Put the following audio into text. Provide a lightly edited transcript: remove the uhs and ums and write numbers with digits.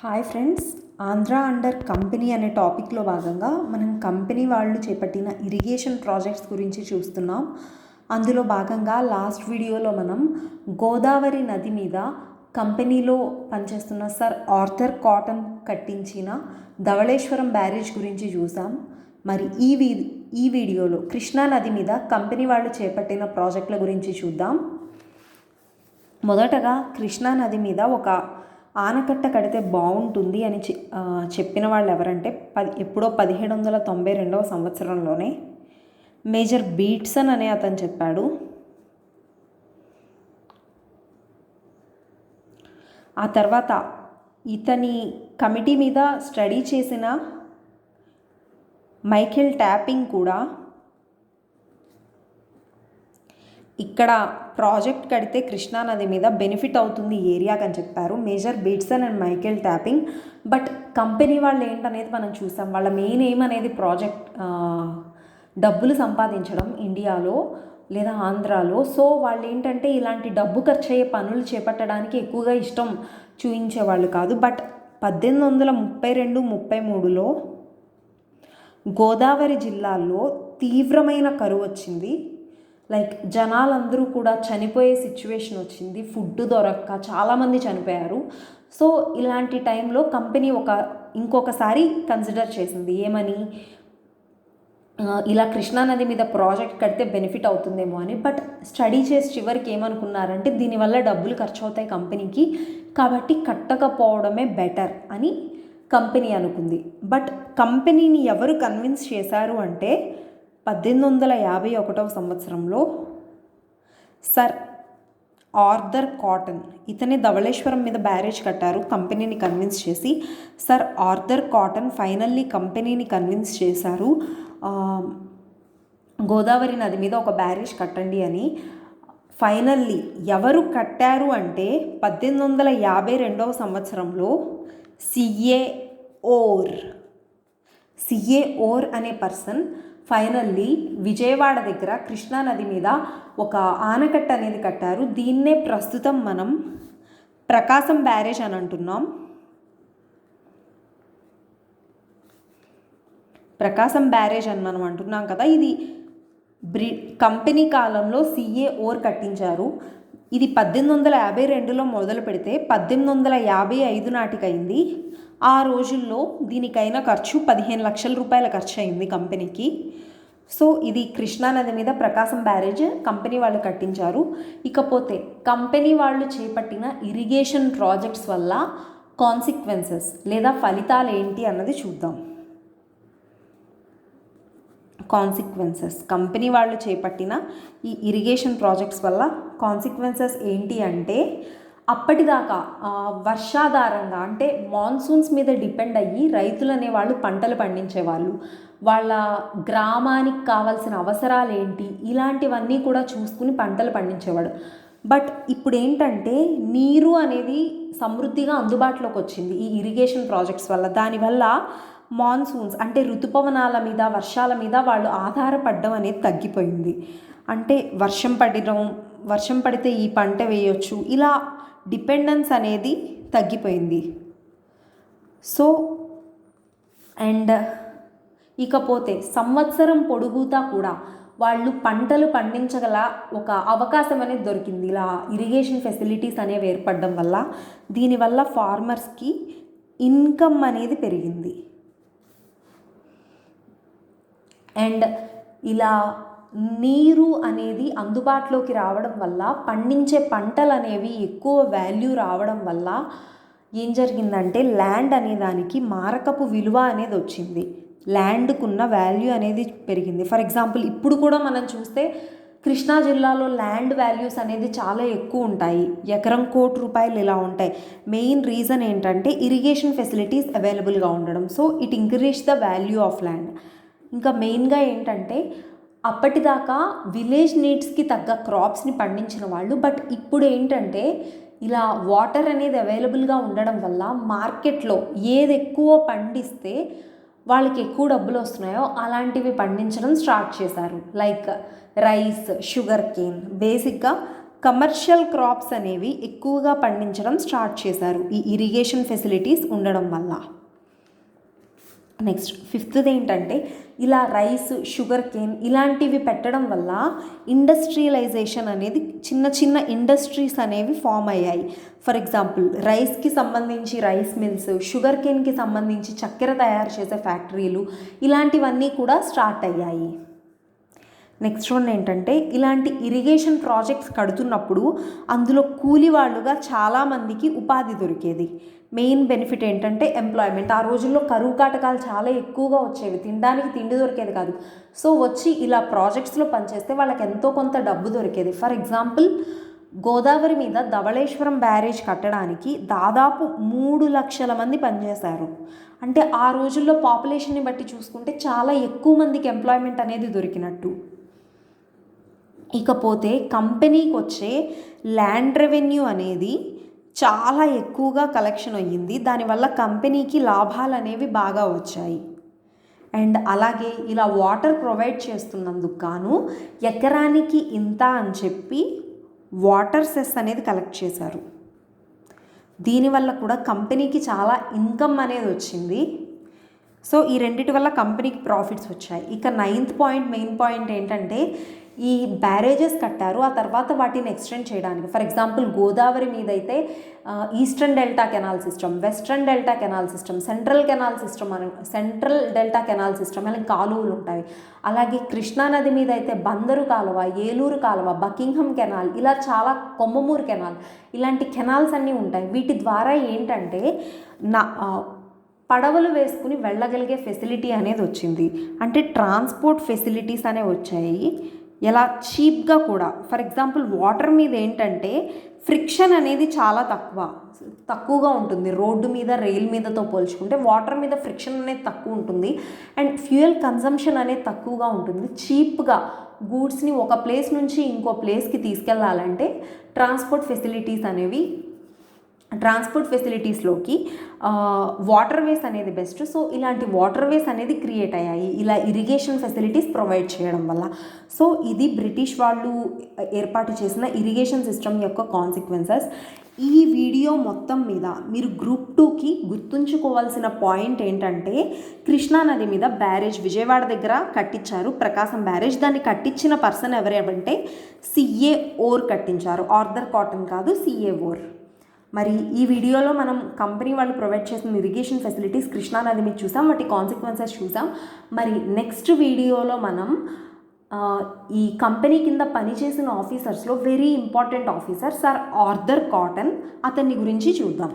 Hi friends, Andhra under company అనే టాపిక్లో భాగంగా మనం కంపెనీ వాళ్ళు చేపట్టిన ఇరిగేషన్ ప్రాజెక్ట్స్ గురించి చూస్తున్నాం. అందులో భాగంగా లాస్ట్ వీడియోలో మనం గోదావరి నది మీద కంపెనీలో పనిచేస్తున్న సర్ ఆర్థర్ కాటన్ కట్టించిన ధవళేశ్వరం బ్యారేజ్ గురించి చూసాం. మరి ఈ వీడియోలో కృష్ణా నది మీద కంపెనీ వాళ్ళు చేపట్టిన ప్రాజెక్టుల గురించి చూద్దాం. మొదటగా కృష్ణా నది మీద ఒక ఆనకట్ట కడితే బాగుంటుంది అని చెప్పిన వాళ్ళు ఎవరంటే ఎప్పుడో 1792 సంవత్సరంలోనే మేజర్ బీట్సన్ అనే అతను చెప్పాడు. ఆ తర్వాత ఇతని కమిటీ మీద స్టడీ చేసిన మైఖేల్ ట్యాపింగ్ కూడా ఇక్కడ ప్రాజెక్ట్ కడితే కృష్ణా నది మీద బెనిఫిట్ అవుతుంది ఏరియాకి అని చెప్పారు, Major Beatson and Michael Tapping. But company వాళ్ళు ఏంటనేది మనం చూసాం. వాళ్ళ మెయిన్ ఎయిమ్ అనేది ప్రాజెక్ట్ డబ్బులు సంపాదించడం ఇండియాలో లేదా ఆంధ్రాలో. సో వాళ్ళు ఏంటంటే ఇలాంటి డబ్బు ఖర్చు అయ్యే పనులు చేపట్టడానికి ఎక్కువగా ఇష్టం చూపించేవాళ్ళు కాదు. బట్ 1832-33లో గోదావరి జిల్లాలో తీవ్రమైన కరువు వచ్చింది. లైక్ జనాలందరూ కూడా చనిపోయే సిచ్యువేషన్ వచ్చింది, ఫుడ్ దొరక్క చాలామంది చనిపోయారు. సో ఇలాంటి టైంలో కంపెనీ ఇంకొకసారి కన్సిడర్ చేసింది, ఏమని, ఇలా కృష్ణానది మీద ప్రాజెక్ట్ కడితే బెనిఫిట్ అవుతుందేమో అని. బట్ స్టడీ చేసి చివరికి ఏమనుకున్నారంటే దీనివల్ల డబ్బులు ఖర్చు అవుతాయి కంపెనీకి, కాబట్టి కట్టకపోవడమే బెటర్ అని కంపెనీ అనుకుంది. బట్ కంపెనీని ఎవరు కన్విన్స్ చేశారు అంటే 1851 సంవత్సరంలో సర్ ఆర్థర్ కాటన్, ఇతనే ధవళేశ్వరం మీద బ్యారేజ్ కట్టారు కంపెనీని కన్విన్స్ చేసి. సర్ ఆర్థర్ కాటన్ ఫైనల్లీ కంపెనీని కన్విన్స్ చేశారు గోదావరి నది మీద ఒక బ్యారేజ్ కట్టండి అని. ఫైనల్లీ ఎవరు కట్టారు అంటే 1852 సంవత్సరంలో సిఏ ఓర్ అనే పర్సన్ ఫైనల్లీ విజయవాడ దగ్గర కృష్ణానది మీద ఒక ఆనకట్ట అనేది కట్టారు. దీన్నే ప్రస్తుతం మనం ప్రకాశం బ్యారేజ్ అని అంటున్నాం. ప్రకాశం బ్యారేజ్ అని మనం అంటున్నాం కదా. ఇది కంపెనీ కాలంలో సిఏ ఓర్ కట్టించారు. ఇది 1852లో మొదలు పెడితే 1855 నాటికైంది. ఆ రోజుల్లో దీనికైన ఖర్చు 15 లక్షల రూపాయల ఖర్చు అయింది కంపెనీకి. సో ఇది కృష్ణానది మీద ప్రకాశం బ్యారేజ్ కంపెనీ వాళ్ళు కట్టించారు. ఇకపోతే కంపెనీ వాళ్ళు చేపట్టిన ఇరిగేషన్ ప్రాజెక్ట్స్ వల్ల కాన్సిక్వెన్సెస్ లేదా ఫలితాలు ఏంటి అన్నది చూద్దాం. కాన్సిక్వెన్సెస్, కంపెనీ వాళ్ళు చేపట్టిన ఈ ఇరిగేషన్ ప్రాజెక్ట్స్ వల్ల కాన్సిక్వెన్సెస్ ఏంటి అంటే, అప్పటిదాకా వర్షాధారంగా అంటే మాన్సూన్స్ మీద డిపెండ్ అయ్యి రైతులు అనేవాళ్ళు పంటలు పండించేవాళ్ళు. వాళ్ళ గ్రామానికి కావాల్సిన అవసరాలు ఏంటి ఇలాంటివన్నీ కూడా చూసుకుని పంటలు పండించేవాడు. బట్ ఇప్పుడు ఏంటంటే నీరు అనేది సమృద్ధిగా అందుబాటులోకి వచ్చింది ఈ ఇరిగేషన్ ప్రాజెక్ట్స్ వల్ల. దానివల్ల మాన్సూన్స్ అంటే ఋతుపవనాల మీద, వర్షాల మీద వాళ్ళు ఆధారపడడం అనేది తగ్గిపోయింది. అంటే వర్షం పడితే ఈ పంట వేయొచ్చు, ఇలా డిపెండెన్స్ అనేది తగ్గిపోయింది. సో అండ్ ఇకపోతే సంవత్సరం పొడుగుతా కూడా వాళ్ళు పంటలు పండించగల ఒక అవకాశం అనేది దొరికింది ఇలా ఇరిగేషన్ ఫెసిలిటీస్ అనేవి ఏర్పడడం వల్ల. దీనివల్ల ఫార్మర్స్కి ఇన్కమ్ అనేది పెరిగింది. అండ్ ఇలా నీరు అనేది అందుబాటులోకి రావడం వల్ల పండించే పంటలు అనేవి ఎక్కువ వాల్యూ రావడం వల్ల ఏం జరిగిందంటే ల్యాండ్ అనే దానికి మారకపు విలువ అనేది వచ్చింది. ల్యాండ్కున్న వాల్యూ అనేది పెరిగింది. ఫర్ ఎగ్జాంపుల్ ఇప్పుడు కూడా మనం చూస్తే కృష్ణా జిల్లాలో ల్యాండ్ వాల్యూస్ అనేది చాలా ఎక్కువ ఉంటాయి, ఎకరం ₹1,00,00,000 ఇలా ఉంటాయి. మెయిన్ రీజన్ ఏంటంటే ఇరిగేషన్ ఫెసిలిటీస్ అవైలబుల్గా ఉండడం. So it increase the value of land. ఇంకా మెయిన్గా ఏంటంటే అప్పటిదాకా విలేజ్ నీడ్స్కి తగ్గ క్రాప్స్ని పండించిన వాళ్ళు. బట్ ఇప్పుడు ఏంటంటే ఇలా వాటర్ అనేది అవైలబుల్గా ఉండడం వల్ల మార్కెట్లో ఏది ఎక్కువ పండిస్తే వాళ్ళకి ఎక్కువ డబ్బులు వస్తున్నాయో అలాంటివి పండించడం స్టార్ట్ చేశారు. లైక్ రైస్, షుగర్ కేన్, బేసిక్గా కమర్షియల్ క్రాప్స్ అనేవి ఎక్కువగా పండించడం స్టార్ట్ చేశారు ఈ ఇరిగేషన్ ఫెసిలిటీస్ ఉండడం వల్ల. నెక్స్ట్ ఫిఫ్త్ది ఏంటంటే ఇలా రైస్, షుగర్ కేన్ ఇలాంటివి పెట్టడం వల్ల ఇండస్ట్రియలైజేషన్ అనేది చిన్న చిన్న ఇండస్ట్రీస్ అనేవి ఫామ్ అయ్యాయి. ఫర్ ఎగ్జాంపుల్ రైస్కి సంబంధించి రైస్ మిల్స్, షుగర్ కేన్కి సంబంధించి చక్కెర తయారు చేసే ఫ్యాక్టరీలు ఇలాంటివన్నీ కూడా స్టార్ట్ అయ్యాయి. నెక్స్ట్ వన్ ఏంటంటే ఇలాంటి ఇరిగేషన్ ప్రాజెక్ట్స్ కడుతున్నప్పుడు అందులో కూలి వాళ్ళుగా చాలామందికి ఉపాధి దొరికేది. మెయిన్ బెనిఫిట్ ఏంటంటే ఎంప్లాయ్మెంట్. ఆ రోజుల్లో కరువు కాటకాలు చాలా ఎక్కువగా వచ్చేవి, తినడానికి తిండి దొరికేది కాదు. సో వచ్చి ఇలా ప్రాజెక్ట్స్లో పనిచేస్తే వాళ్ళకి ఎంతో కొంత డబ్బు దొరికేది. ఫర్ ఎగ్జాంపుల్ గోదావరి మీద ధవళేశ్వరం బ్యారేజ్ కట్టడానికి దాదాపు 3 లక్షల మంది పనిచేశారు. అంటే ఆ రోజుల్లో పాపులేషన్ని బట్టి చూసుకుంటే చాలా ఎక్కువ మందికి ఎంప్లాయ్మెంట్ అనేది దొరికినట్టు. ఇకపోతే కంపెనీకి వచ్చే ల్యాండ్ రెవెన్యూ అనేది చాలా ఎక్కువగా కలెక్షన్ అయ్యింది. దానివల్ల కంపెనీకి లాభాలు అనేవి బాగా వచ్చాయి. అండ్ అలాగే ఇలా వాటర్ ప్రొవైడ్ చేస్తున్నందుకు గాను ఎకరానికి ఇంత అని చెప్పి వాటర్ సెస్ అనేది కలెక్ట్ చేశారు. దీనివల్ల కూడా కంపెనీకి చాలా ఇన్కమ్ అనేది వచ్చింది. సో ఈ రెండిటి వల్ల కంపెనీకి ప్రాఫిట్స్ వచ్చాయి. ఇక 9th పాయింట్ మెయిన్ పాయింట్ ఏంటంటే ఈ బ్యారేజెస్ కట్టారు, ఆ తర్వాత వాటిని ఎక్స్టెండ్ చేయడానికి. ఫర్ ఎగ్జాంపుల్ గోదావరి మీద అయితే eastern delta canal system, western delta canal system, central delta canal system అలా కాలువలు ఉంటాయి. అలాగే కృష్ణానది మీద అయితే బందరు కాలువ, ఏలూరు కాలువ, బకింగ్హమ్ కెనాల్, ఇలా చాలా కొమ్మమూరు కెనాల్, ఇలాంటి కెనాల్స్ అన్నీ ఉంటాయి. వీటి ద్వారా ఏంటంటే పడవలు వేసుకుని వెళ్ళగలిగే ఫెసిలిటీ అనేది వచ్చింది. అంటే ట్రాన్స్పోర్ట్ ఫెసిలిటీస్ అనేవి వచ్చాయి. ఎలా చీప్గా కూడా. ఫర్ ఎగ్జాంపుల్ వాటర్ మీద ఏంటంటే ఫ్రిక్షన్ అనేది చాలా తక్కువగా ఉంటుంది. రోడ్డు మీద, రైల్ మీదతో పోల్చుకుంటే వాటర్ మీద ఫ్రిక్షన్ అనేది తక్కువ ఉంటుంది. అండ్ ఫ్యూయల్ కన్జంప్షన్ అనేది తక్కువగా ఉంటుంది. చీప్గా గూడ్స్ని ఒక ప్లేస్ నుంచి ఇంకో ప్లేస్కి తీసుకెళ్ళాలంటే ట్రాన్స్పోర్ట్ ఫెసిలిటీస్లోకి వాటర్ వేస్ అనేది బెస్ట్. సో ఇలాంటి వాటర్ వేస్ అనేది క్రియేట్ అయ్యాయి ఇలా ఇరిగేషన్ ఫెసిలిటీస్ ప్రొవైడ్ చేయడం వల్ల. సో ఇది బ్రిటిష్ వాళ్ళు ఏర్పాటు చేసిన ఇరిగేషన్ సిస్టమ్ యొక్క కాన్సిక్వెన్సెస్. ఈ వీడియో మొత్తం మీద మీరు గ్రూప్ 2కి గుర్తుంచుకోవాల్సిన పాయింట్ ఏంటంటే కృష్ణానది మీద బ్యారేజ్ విజయవాడ దగ్గర కట్టించారు, ప్రకాశం బ్యారేజ్. దాన్ని కట్టించిన పర్సన్ ఎవరేమంటే సిఏ ఓర్ కట్టించారు. ఆర్థర్ కాటన్ కాదు, సిఏ ఓర్. మరి ఈ వీడియోలో మనం కంపెనీ వాళ్ళు ప్రొవైడ్ చేసిన ఇరిగేషన్ ఫెసిలిటీస్ కృష్ణానది మీద చూసాం, వాటి కాన్సిక్వెన్సెస్ చూసాం. మరి నెక్స్ట్ వీడియోలో మనం ఈ కంపెనీ కింద పనిచేసిన ఆఫీసర్స్లో very important officer Sir Arthur Cotton, అతన్ని గురించి చూద్దాం.